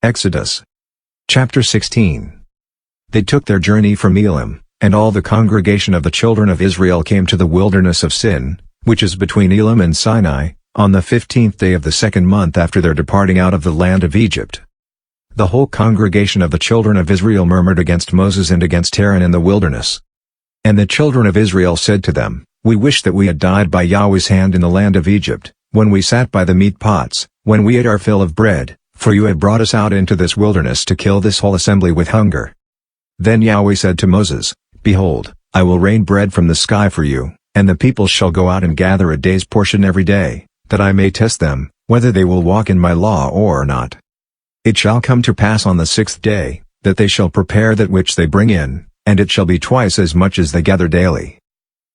Exodus chapter 16. They took their journey from Elim, and all the congregation of the children of Israel came to the wilderness of Sin, which is between Elim and Sinai, on the 15th day of the second month after their departing out of the land of Egypt. The whole congregation of the children of Israel murmured against Moses and against Aaron in the wilderness. And the children of Israel said to them, "We wish that we had died by Yahweh's hand in the land of Egypt, when we sat by the meat pots, when we ate our fill of bread, for you have brought us out into this wilderness to kill this whole assembly with hunger." Then Yahweh said to Moses, "Behold, I will rain bread from the sky for you, and the people shall go out and gather a day's portion every day, that I may test them, whether they will walk in my law or not. It shall come to pass on the 6th day, that they shall prepare that which they bring in, and it shall be twice as much as they gather daily."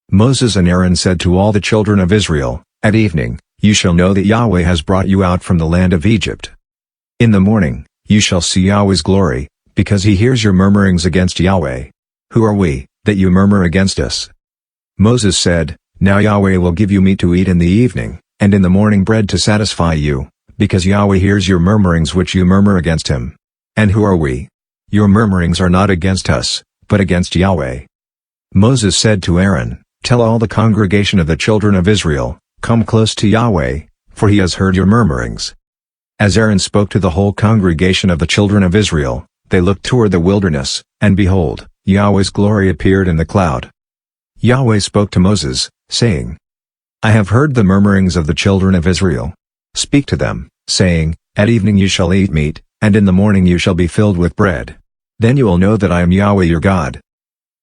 Moses and Aaron said to all the children of Israel, "At evening, you shall know that Yahweh has brought you out from the land of Egypt. In the morning, you shall see Yahweh's glory, because he hears your murmurings against Yahweh. Who are we, that you murmur against us?" Moses said, "Now Yahweh will give you meat to eat in the evening, and in the morning bread to satisfy you, because Yahweh hears your murmurings which you murmur against him. And who are we? Your murmurings are not against us, but against Yahweh." Moses said to Aaron, "Tell all the congregation of the children of Israel, come close to Yahweh, for he has heard your murmurings." As Aaron spoke to the whole congregation of the children of Israel, they looked toward the wilderness, and behold, Yahweh's glory appeared in the cloud. Yahweh spoke to Moses, saying, "I have heard the murmurings of the children of Israel. Speak to them, saying, At evening you shall eat meat, and in the morning you shall be filled with bread. Then you will know that I am Yahweh your God."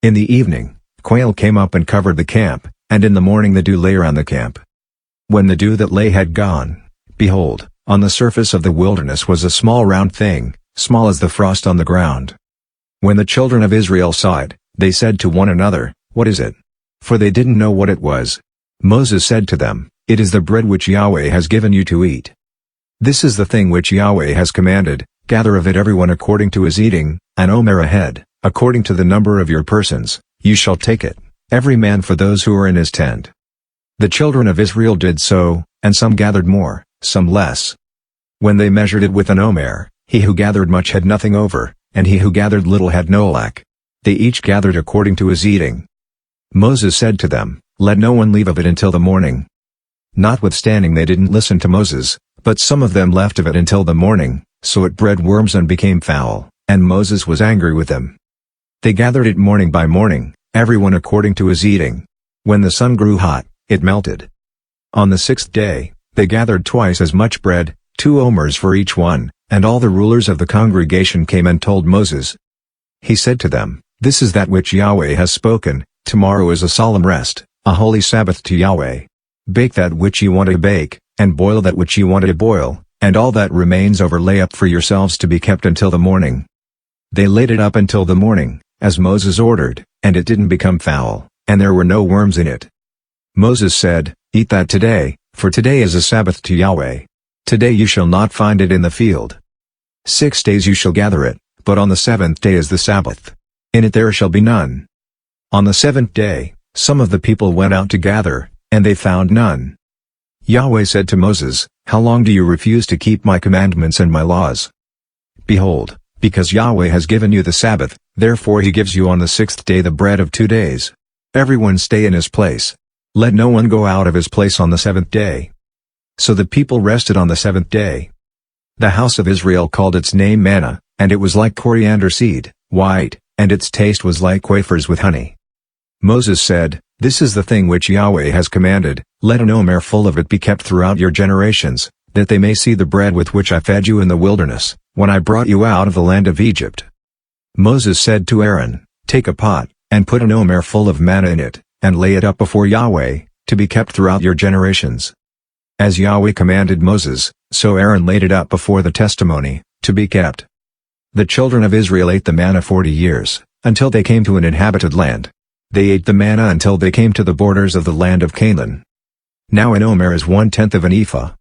In the evening, quail came up and covered the camp, and in the morning the dew lay around the camp. When the dew that lay had gone, behold, on the surface of the wilderness was a small round thing, small as the frost on the ground. When the children of Israel saw it, they said to one another, "What is it?" For they didn't know what it was. Moses said to them, "It is the bread which Yahweh has given you to eat. This is the thing which Yahweh has commanded, gather of it everyone according to his eating, an omer a head, according to the number of your persons, you shall take it, every man for those who are in his tent." The children of Israel did so, and some gathered more, some less. When they measured it with an omer, he who gathered much had nothing over, and he who gathered little had no lack. They each gathered according to his eating. Moses said to them, "Let no one leave of it until the morning." Notwithstanding they didn't listen to Moses, but some of them left of it until the morning, so it bred worms and became foul, and Moses was angry with them. They gathered it morning by morning, everyone according to his eating. When the sun grew hot, it melted. On the 6th day, they gathered twice as much bread, 2 omers for each one, and all the rulers of the congregation came and told Moses. He said to them, "This is that which Yahweh has spoken, tomorrow is a solemn rest, a holy Sabbath to Yahweh. Bake that which you want to bake, and boil that which you want to boil, and all that remains over lay up for yourselves to be kept until the morning." They laid it up until the morning, as Moses ordered, and it didn't become foul, and there were no worms in it. Moses said, "Eat that today, for today is a Sabbath to Yahweh. Today you shall not find it in the field. 6 days you shall gather it, but on the 7th day is the Sabbath. In it there shall be none." On the 7th day, some of the people went out to gather, and they found none. Yahweh said to Moses, "How long do you refuse to keep my commandments and my laws? Behold, because Yahweh has given you the Sabbath, therefore he gives you on the 6th day the bread of 2 days. Everyone stay in his place. Let no one go out of his place on the 7th day." So the people rested on the 7th day. The house of Israel called its name manna, and it was like coriander seed, white, and its taste was like wafers with honey. Moses said, "This is the thing which Yahweh has commanded, let an omer full of it be kept throughout your generations, that they may see the bread with which I fed you in the wilderness, when I brought you out of the land of Egypt." Moses said to Aaron, "Take a pot, and put an omer full of manna in it, and lay it up before Yahweh, to be kept throughout your generations." As Yahweh commanded Moses, so Aaron laid it up before the testimony, to be kept. The children of Israel ate the manna 40 years, until they came to an inhabited land. They ate the manna until they came to the borders of the land of Canaan. Now an omer is 1/10 of an ephah,